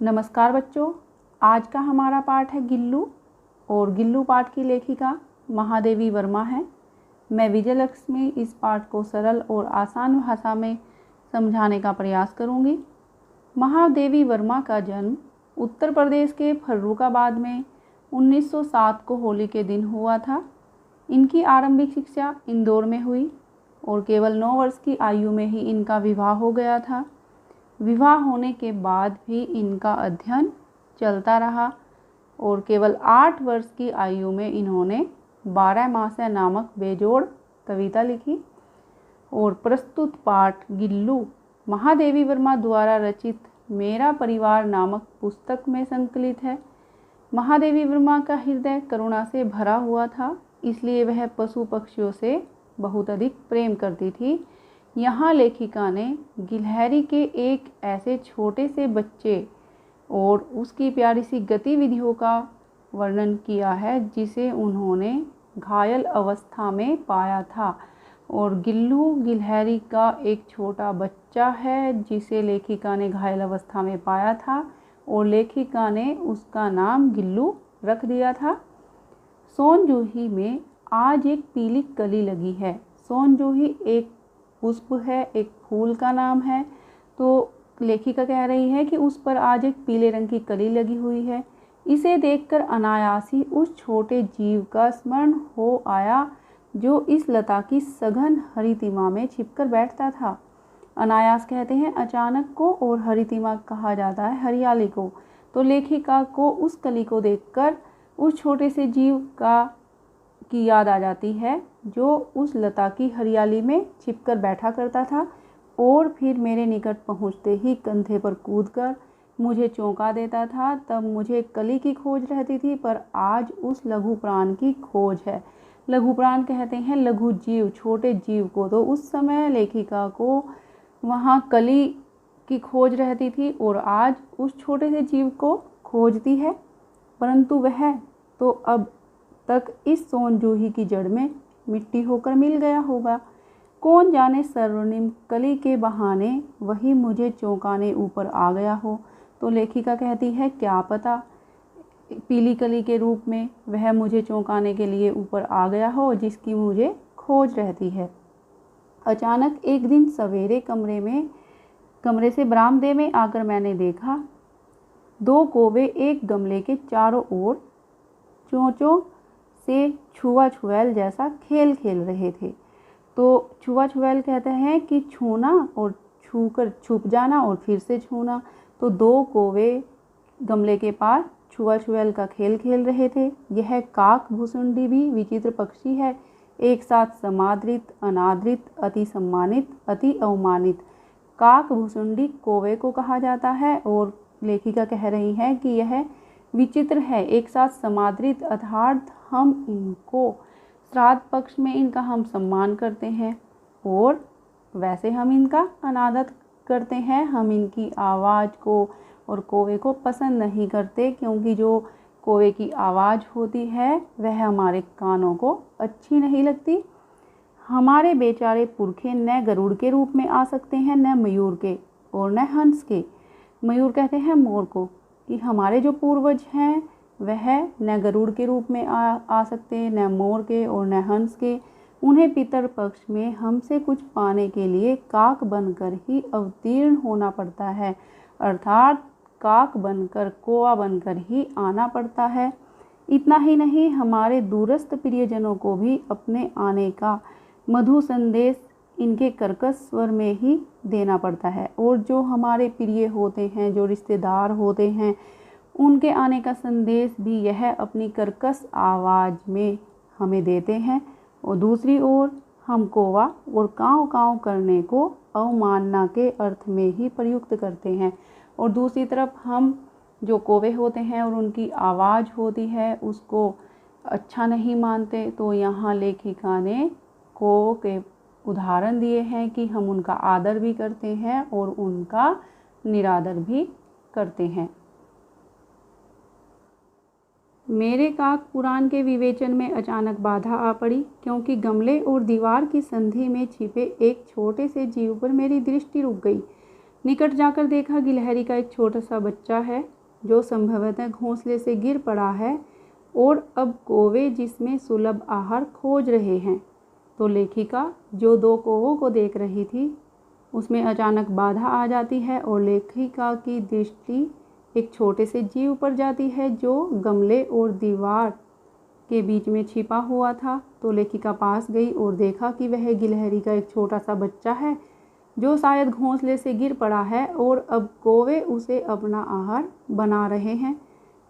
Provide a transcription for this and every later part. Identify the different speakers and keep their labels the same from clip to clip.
Speaker 1: नमस्कार बच्चों, आज का हमारा पाठ है गिल्लू और गिल्लू पाठ की लेखिका महादेवी वर्मा है। मैं विजयलक्ष्मी इस पाठ को सरल और आसान भाषा में समझाने का प्रयास करूंगी। महादेवी वर्मा का जन्म उत्तर प्रदेश के फर्रुखाबाद में 1907 को होली के दिन हुआ था। इनकी आरंभिक शिक्षा इंदौर में हुई और केवल 9 वर्ष की आयु में ही इनका विवाह हो गया था। विवाह होने के बाद भी इनका अध्ययन चलता रहा और केवल 8 वर्ष की आयु में इन्होंने 12 मासा नामक बेजोड़ कविता लिखी और प्रस्तुत पाठ गिल्लू महादेवी वर्मा द्वारा रचित मेरा परिवार नामक पुस्तक में संकलित है। महादेवी वर्मा का हृदय करुणा से भरा हुआ था, इसलिए वह पशु पक्षियों से बहुत अधिक प्रेम करती थी। यहाँ लेखिका ने गिलहरी के एक ऐसे छोटे से बच्चे और उसकी प्यारी सी गतिविधियों का वर्णन किया है जिसे उन्होंने घायल अवस्था में पाया था। और गिल्लू गिलहरी का एक छोटा बच्चा है जिसे लेखिका ने घायल अवस्था में पाया था और लेखिका ने उसका नाम गिल्लू रख दिया था। सोनजूही में आज एक पीली कली लगी है। सोनजूही एक पुष्प है, एक फूल का नाम है। तो लेखिका कह रही है कि उस पर आज एक पीले रंग की कली लगी हुई है। इसे देखकर अनायास ही उस छोटे जीव का स्मरण हो आया जो इस लता की सघन हरितिमा में छिपकर बैठता था। अनायास कहते हैं अचानक को और हरितिमा कहा जाता है हरियाली को। तो लेखिका को उस कली को देखकर उस छोटे से जीव की याद आ जाती है जो उस लता की हरियाली में छिपकर बैठा करता था और फिर मेरे निकट पहुंचते ही कंधे पर कूदकर मुझे चौंका देता था। तब मुझे कली की खोज रहती थी, पर आज उस लघु प्राण की खोज है। लघु प्राण कहते हैं लघु जीव, छोटे जीव को। तो उस समय लेखिका को वहाँ कली की खोज रहती थी और आज उस छोटे से जीव को खोजती है, परंतु वह तो अब तक इस सोनजूही की जड़ में मिट्टी होकर मिल गया होगा। कौन जाने स्वर्णिम कली के बहाने वही मुझे चौंकाने ऊपर आ गया हो। तो लेखिका कहती है क्या पता पीली कली के रूप में वह मुझे चौंकाने के लिए ऊपर आ गया हो जिसकी मुझे खोज रहती है। अचानक एक दिन सवेरे कमरे से बरामदे में आकर मैंने देखा 2 कौवे एक गमले के चारों ओर चोंचों से छुआ छुएल जैसा खेल खेल रहे थे। तो छुआ छुएल कहते हैं कि छूना और छूकर छुप जाना और फिर से छूना। तो 2 कौवे गमले के पास छुआ छुएल का खेल खेल रहे थे। यह काक भुसुंडी भी विचित्र पक्षी है, एक साथ समादृत, अनादृत, अति सम्मानित, अति अवमानित। काक भुसुंडी कौवे को कहा जाता है और लेखिका कह रही है कि यह विचित्र है, एक साथ समादृत, अर्थात हम इनको श्राद्ध पक्ष में इनका हम सम्मान करते हैं और वैसे हम इनका अनादर करते हैं। हम इनकी आवाज़ को और कौवे को पसंद नहीं करते, क्योंकि जो कौवे की आवाज़ होती है वह हमारे कानों को अच्छी नहीं लगती। हमारे बेचारे पुरखे न गरुड़ के रूप में आ सकते हैं, न मयूर के और न हंस के। मयूर कहते हैं मोर को, कि हमारे जो पूर्वज हैं वह न गरुड़ के रूप में आ सकते, न मोर के और न हंस के। उन्हें पितर पक्ष में हमसे कुछ पाने के लिए काक बनकर ही अवतीर्ण होना पड़ता है, अर्थात काक बनकर, कौवा बनकर ही आना पड़ता है। इतना ही नहीं, हमारे दूरस्थ प्रियजनों को भी अपने आने का मधु संदेश इनके कर्कश स्वर में ही देना पड़ता है। और जो हमारे प्रिय होते हैं, जो रिश्तेदार होते हैं, उनके आने का संदेश भी यह अपनी कर्कश आवाज़ में हमें देते हैं। और दूसरी ओर हम कौवा और काँव काँव करने को अवमानना के अर्थ में ही प्रयुक्त करते हैं। और दूसरी तरफ हम जो कौवे होते हैं और उनकी आवाज़ होती है उसको अच्छा नहीं मानते। तो यहाँ लेखिका ने कौवों के उदाहरण दिए हैं कि हम उनका आदर भी करते हैं और उनका निरादर भी करते हैं। मेरे काक पुराण के विवेचन में अचानक बाधा आ पड़ी, क्योंकि गमले और दीवार की संधि में छिपे एक छोटे से जीव पर मेरी दृष्टि रुक गई। निकट जाकर देखा गिलहरी का एक छोटा सा बच्चा है जो संभवतः घोंसले से गिर पड़ा है और अब कौवे जिसमें सुलभ आहार खोज रहे हैं। तो लेखिका जो दो कौवों को देख रही थी उसमें अचानक बाधा आ जाती है और लेखिका की दृष्टि एक छोटे से जीव पर जाती है जो गमले और दीवार के बीच में छिपा हुआ था। तो लेखिका पास गई और देखा कि वह गिलहरी का एक छोटा सा बच्चा है जो शायद घोंसले से गिर पड़ा है और अब कौवे उसे अपना आहार बना रहे हैं।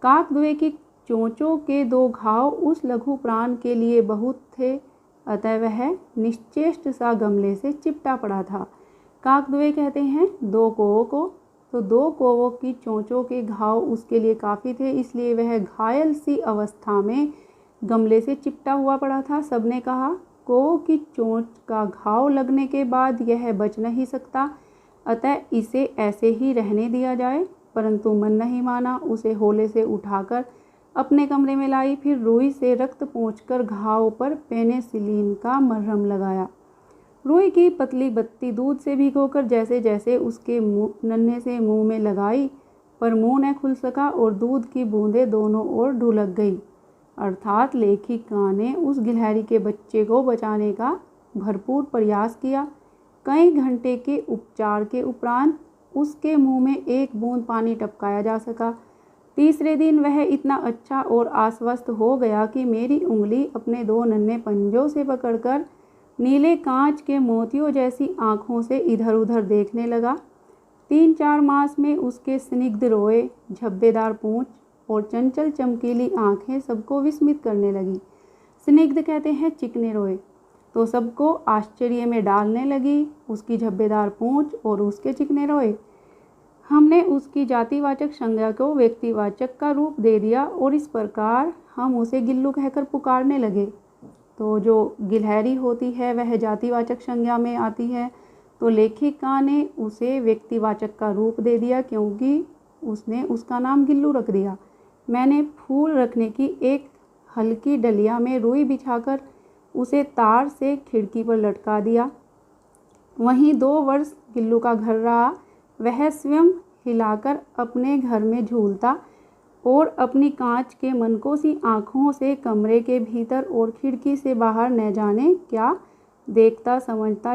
Speaker 1: काकद्वय की चोंचों के दो घाव उस लघु प्राण के लिए बहुत थे, अतः वह निश्चेष्ट सा गमले से चिपटा पड़ा था। काकद्वय कहते हैं दो कौवों को, तो दो कौवों की चोंचों के घाव उसके लिए काफ़ी थे, इसलिए वह घायल सी अवस्था में गमले से चिपटा हुआ पड़ा था। सबने कहा कौवों की चोंच का घाव लगने के बाद यह बच नहीं सकता, अतः इसे ऐसे ही रहने दिया जाए, परंतु मन नहीं माना। उसे होले से उठाकर अपने कमरे में लाई, फिर रुई से रक्त पोंछकर घाव पर पेनिसिलिन का मरहम लगाया। रुई की पतली बत्ती दूध से भिगोकर जैसे जैसे उसके नन्हे से मुंह में लगाई, पर मुंह न खुल सका और दूध की बूंदें दोनों ओर ढुलक गई। अर्थात लेखिका ने उस गिलहरी के बच्चे को बचाने का भरपूर प्रयास किया। कई घंटे के उपचार के उपरांत उसके मुंह में एक बूंद पानी टपकाया जा सका। तीसरे दिन वह इतना अच्छा और आश्वस्त हो गया कि मेरी उंगली अपने दो नन्हे पंजों से पकड़कर नीले कांच के मोतियों जैसी आँखों से इधर उधर देखने लगा। 3-4 मास में उसके स्निग्ध रोए, झब्बेदार पूँछ और चंचल चमकीली आँखें सबको विस्मित करने लगी। स्निग्ध कहते हैं चिकने रोए, तो सबको आश्चर्य में डालने लगी उसकी झब्बेदार पूँछ और उसके चिकने रोए। हमने उसकी जातिवाचक संज्ञा को व्यक्तिवाचक का रूप दे दिया और इस प्रकार हम उसे गिल्लू कहकर पुकारने लगे। तो जो गिलहरी होती है वह जातिवाचक संज्ञा में आती है, तो लेखिका ने उसे व्यक्तिवाचक का रूप दे दिया क्योंकि उसने उसका नाम गिल्लू रख दिया। मैंने फूल रखने की एक हल्की डलिया में रुई बिछाकर उसे तार से खिड़की पर लटका दिया। वहीं 2 वर्ष गिल्लू का घर रहा। वह स्वयं हिलाकर अपने घर में झूलता और अपनी कांच के मनकोसी आँखों से कमरे के भीतर और खिड़की से बाहर न जाने क्या देखता समझता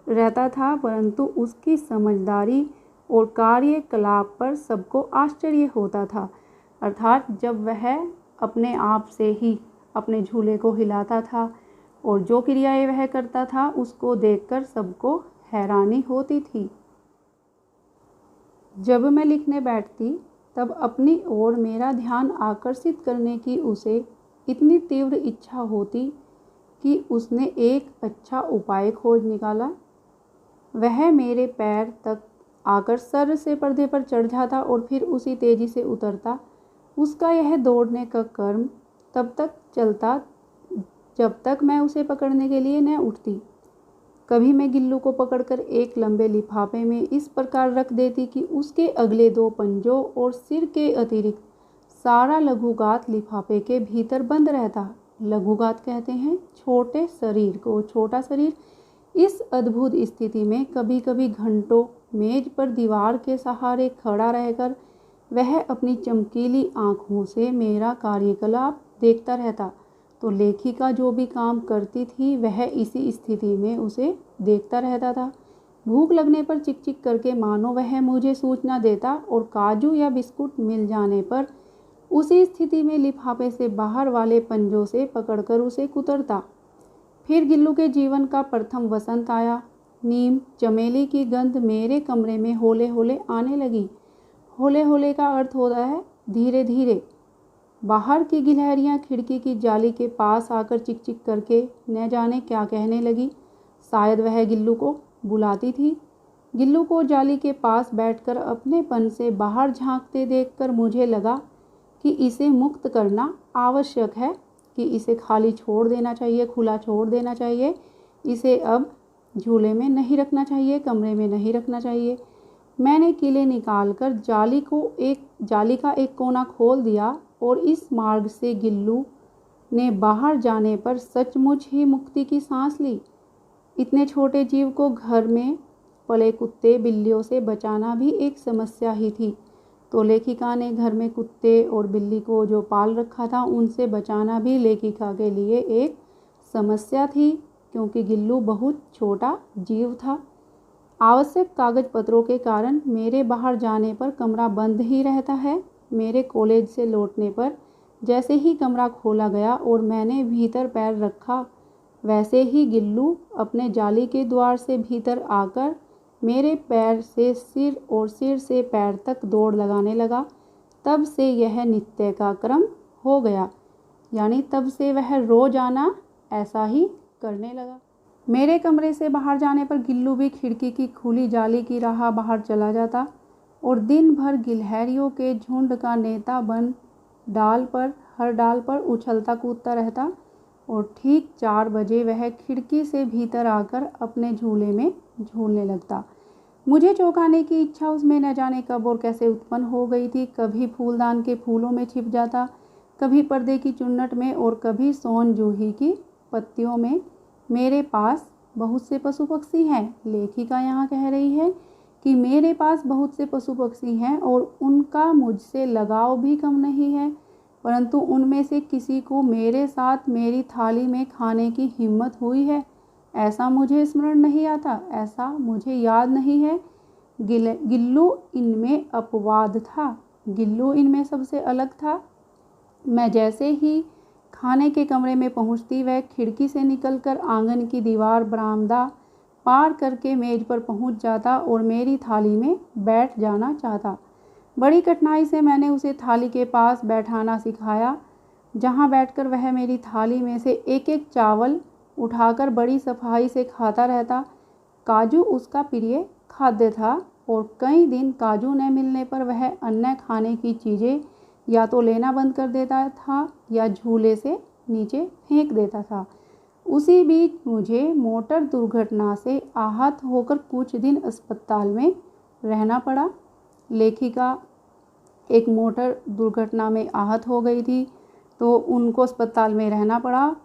Speaker 1: रहता था, परंतु उसकी समझदारी और कार्यकलाप पर सबको आश्चर्य होता था। अर्थात जब वह अपने आप से ही अपने झूले को हिलाता था और जो क्रियाएं वह करता था उसको देखकर सबको हैरानी होती थी। जब मैं लिखने बैठती तब अपनी ओर मेरा ध्यान आकर्षित करने की उसे इतनी तीव्र इच्छा होती कि उसने एक अच्छा उपाय खोज निकाला। वह मेरे पैर तक आकर सर से पर्दे पर चढ़ जाता और फिर उसी तेजी से उतरता। उसका यह दौड़ने का क्रम तब तक चलता जब तक मैं उसे पकड़ने के लिए न उठती। कभी मैं गिल्लू को पकड़कर एक लंबे लिफाफे में इस प्रकार रख देती कि उसके अगले 2 पंजों और सिर के अतिरिक्त सारा लघुगात लिफाफे के भीतर बंद रहता। लघुगात कहते हैं छोटे शरीर को। छोटा शरीर इस अद्भुत स्थिति में कभी कभी घंटों मेज पर दीवार के सहारे खड़ा रहकर वह अपनी चमकीली आँखों से मेरा कार्यकलाप देखता रहता। तो लेखिका जो भी काम करती थी वह इसी स्थिति में उसे देखता रहता था। भूख लगने पर चिक चिक करके मानो वह मुझे सूचना देता और काजू या बिस्कुट मिल जाने पर उसी स्थिति में लिफाफे से बाहर वाले पंजों से पकड़कर उसे कुतरता। फिर गिल्लू के जीवन का प्रथम वसंत आया। नीम चमेली की गंध मेरे कमरे में होले होले आने लगी। होले होले का अर्थ होता है धीरे धीरे। बाहर की गिलहरियाँ खिड़की की जाली के पास आकर चिक चिक करके न जाने क्या कहने लगी। शायद वह गिल्लू को बुलाती थी। गिल्लू को जाली के पास बैठकर अपनेपन से बाहर झांकते देखकर मुझे लगा कि इसे मुक्त करना आवश्यक है, कि इसे खाली छोड़ देना चाहिए, खुला छोड़ देना चाहिए। इसे अब झूले में नहीं रखना चाहिए, कमरे में नहीं रखना चाहिए। मैंने कीले निकालकर जाली का एक कोना खोल दिया और इस मार्ग से गिल्लू ने बाहर जाने पर सचमुच ही मुक्ति की सांस ली। इतने छोटे जीव को घर में पले कुत्ते बिल्लियों से बचाना भी एक समस्या ही थी। तो लेखिका ने घर में कुत्ते और बिल्ली को जो पाल रखा था उनसे बचाना भी लेखिका के लिए एक समस्या थी, क्योंकि गिल्लू बहुत छोटा जीव था। आवश्यक कागज पत्रों के कारण मेरे बाहर जाने पर कमरा बंद ही रहता है। मेरे कॉलेज से लौटने पर जैसे ही कमरा खोला गया और मैंने भीतर पैर रखा, वैसे ही गिल्लू अपने जाली के द्वार से भीतर आकर मेरे पैर से सिर और सिर से पैर तक दौड़ लगाने लगा। तब से यह नित्य का क्रम हो गया, यानी तब से वह रोज़ाना ऐसा ही करने लगा। मेरे कमरे से बाहर जाने पर गिल्लू भी खिड़की की खुली जाली की राह बाहर चला जाता और दिन भर गिलहरियों के झुंड का नेता बन हर डाल पर उछलता कूदता रहता और ठीक 4 बजे वह खिड़की से भीतर आकर अपने झूले में झूलने लगता। मुझे चौंकाने की इच्छा उसमें न जाने कब और कैसे उत्पन्न हो गई थी। कभी फूलदान के फूलों में छिप जाता, कभी पर्दे की चुन्नट में और कभी सोन जूही की पत्तियों में। मेरे पास बहुत से पशु पक्षी हैं। लेखिका यहाँ कह रही है कि मेरे पास बहुत से पशु पक्षी हैं और उनका मुझसे लगाव भी कम नहीं है, परंतु उनमें से किसी को मेरे साथ मेरी थाली में खाने की हिम्मत हुई है, ऐसा मुझे स्मरण नहीं आता, ऐसा मुझे याद नहीं है। गिल्लू इनमें अपवाद था। गिल्लू इनमें सबसे अलग था। मैं जैसे ही खाने के कमरे में पहुंचती, वह खिड़की से निकलकर आंगन की दीवार बरामदा पार करके मेज पर पहुंच जाता और मेरी थाली में बैठ जाना चाहता। बड़ी कठिनाई से मैंने उसे थाली के पास बैठाना सिखाया, जहां बैठकर वह मेरी थाली में से एक एक चावल उठाकर बड़ी सफाई से खाता रहता। काजू उसका प्रिय खाद्य था और कई दिन काजू न मिलने पर वह अन्य खाने की चीज़ें या तो लेना बंद कर देता था या झूले से नीचे फेंक देता था। उसी बीच मुझे मोटर दुर्घटना से आहत होकर कुछ दिन अस्पताल में रहना पड़ा। लेखिका एक मोटर दुर्घटना में आहत हो गई थी, तो उनको अस्पताल में रहना पड़ा।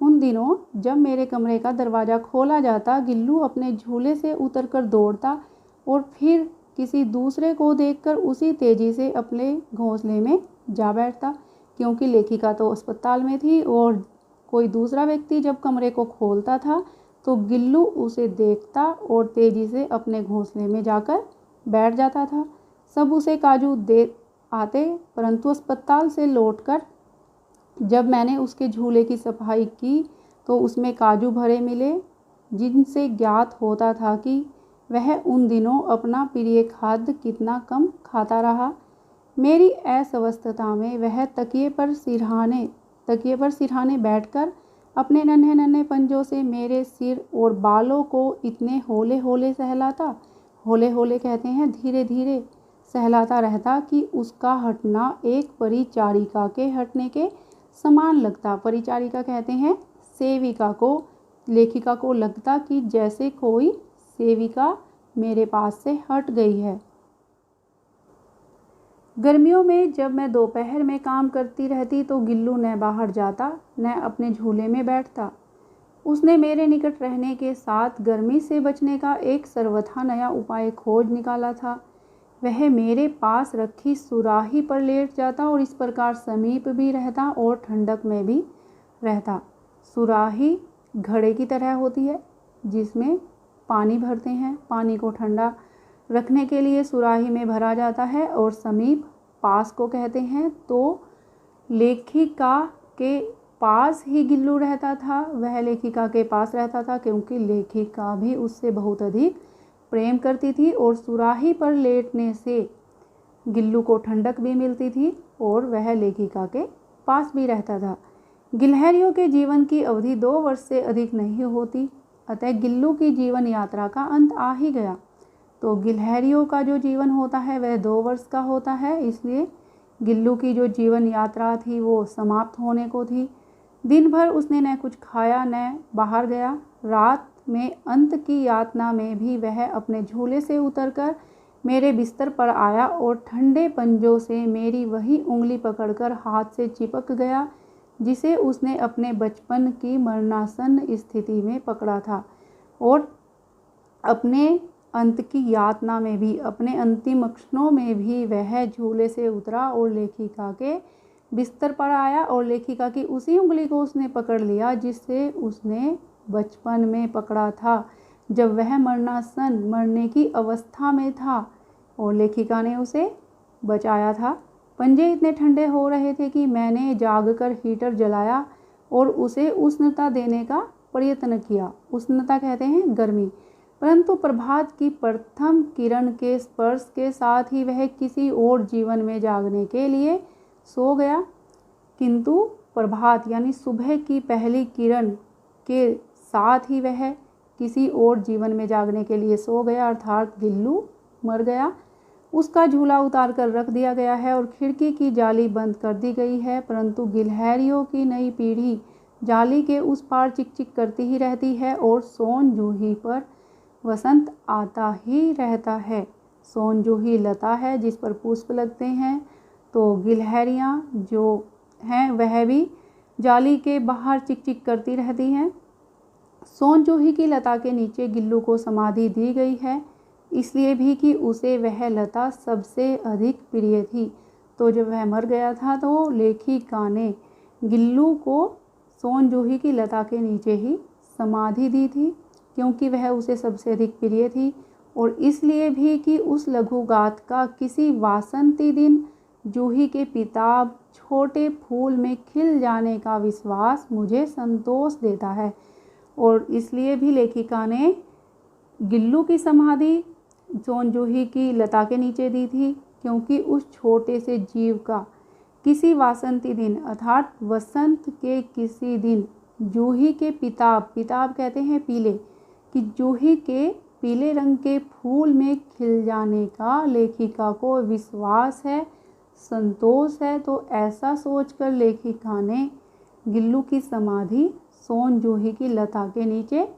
Speaker 1: उन दिनों जब मेरे कमरे का दरवाज़ा खोला जाता, गिल्लू अपने झूले से उतरकर दौड़ता और फिर किसी दूसरे को देखकर उसी तेज़ी से अपने घोंसले में जा बैठता, क्योंकि लेखिका तो अस्पताल में थी और कोई दूसरा व्यक्ति जब कमरे को खोलता था तो गिल्लू उसे देखता और तेज़ी से अपने घोंसले में जाकर बैठ जाता था। सब उसे काजू दे आते, परंतु अस्पताल से लौटकर जब मैंने उसके झूले की सफाई की तो उसमें काजू भरे मिले, जिनसे ज्ञात होता था कि वह उन दिनों अपना प्रिय खाद्य कितना कम खाता रहा। मेरी अस्वस्थता में वह तकिए पर सिरहाने बैठकर अपने नन्हे नन्हे पंजों से मेरे सिर और बालों को इतने हौले हौले सहलाता, हौले हौले कहते हैं धीरे धीरे सहलाता रहता, कि उसका हटना एक परिचारिका के हटने के समान लगता। परिचारिका कहते हैं सेविका को। लेखिका को लगता कि जैसे कोई सेविका मेरे पास से हट गई है। गर्मियों में जब मैं दोपहर में काम करती रहती तो गिल्लू न बाहर जाता न अपने झूले में बैठता। उसने मेरे निकट रहने के साथ गर्मी से बचने का एक सर्वथा नया उपाय खोज निकाला था। वह मेरे पास रखी सुराही पर लेट जाता और इस प्रकार समीप भी रहता और ठंडक में भी रहता। सुराही घड़े की तरह होती है जिसमें पानी भरते हैं। पानी को ठंडा रखने के लिए सुराही में भरा जाता है और समीप पास को कहते हैं। तो लेखिका के पास ही गिल्लू रहता था। वह लेखिका के पास रहता था क्योंकि लेखिका भी उससे बहुत अधिक प्रेम करती थी और सुराही पर लेटने से गिल्लू को ठंडक भी मिलती थी और वह लेखिका के पास भी रहता था। गिलहरियों के जीवन की अवधि 2 वर्ष से अधिक नहीं होती, अतः गिल्लू की जीवन यात्रा का अंत आ ही गया। तो गिलहरियों का जो जीवन होता है वह 2 वर्ष का होता है, इसलिए गिल्लू की जो जीवन यात्रा थी वो समाप्त होने को थी। दिन भर उसने न कुछ खाया न बाहर गया। रात में अंत की यातना में भी वह अपने झूले से उतरकर मेरे बिस्तर पर आया और ठंडे पंजों से मेरी वही उंगली पकड़कर हाथ से चिपक गया जिसे उसने अपने बचपन की मरणासन्न स्थिति में पकड़ा था, और अपने अंत की यातना में भी, अपने अंतिम क्षणों में भी वह झूले से उतरा और लेखिका के बिस्तर पर आया और लेखिका की उसी उंगली को उसने पकड़ लिया जिससे उसने बचपन में पकड़ा था जब वह मरने की अवस्था में था और लेखिका ने उसे बचाया था। पंजे इतने ठंडे हो रहे थे कि मैंने जागकर हीटर जलाया और उसे उष्णता देने का प्रयत्न किया। उष्णता कहते हैं गर्मी। परंतु प्रभात की प्रथम किरण के स्पर्श के साथ ही वह किसी और जीवन में जागने के लिए सो गया। किंतु प्रभात यानी सुबह की पहली किरण के साथ ही वह किसी और जीवन में जागने के लिए सो गया, अर्थात गिल्लू मर गया। उसका झूला उतार कर रख दिया गया है और खिड़की की जाली बंद कर दी गई है, परंतु गिलहरियों की नई पीढ़ी जाली के उस पार चिकचिक करती ही रहती है और सोन जूही पर वसंत आता ही रहता है। सोन जूही लता है जिस पर पुष्प लगते हैं, तो गिलहरियाँ जो हैं वह भी जाली के बाहर चिकचिक करती रहती हैं। सोन जूही की लता के नीचे गिल्लू को समाधि दी गई है, इसलिए भी कि उसे वह लता सबसे अधिक प्रिय थी। तो जब वह मर गया था तो लेखिका ने गिल्लू को सोन जूही की लता के नीचे ही समाधि दी थी, क्योंकि वह उसे सबसे अधिक प्रिय थी और इसलिए भी कि उस लघुगाथ का किसी वासंती दिन जूही के पिताब छोटे फूल में खिल जाने का विश्वास मुझे संतोष देता है। और इसलिए भी लेखिका ने गिल्लू की समाधि सोन जूही की लता के नीचे दी थी, क्योंकि उस छोटे से जीव का किसी वासंती दिन अर्थात वसंत के किसी दिन जूही के पिताब कहते हैं पीले, कि जूही के पीले रंग के फूल में खिल जाने का लेखिका को विश्वास है, संतोष है। तो ऐसा सोचकर लेखिका ने गिल्लू की समाधि सोन जूही की लता के नीचे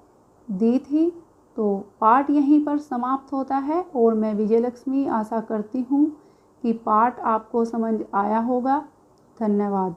Speaker 1: दी थी। तो पाठ यहीं पर समाप्त होता है और मैं विजयलक्ष्मी आशा करती हूँ कि पाठ आपको समझ आया होगा। धन्यवाद।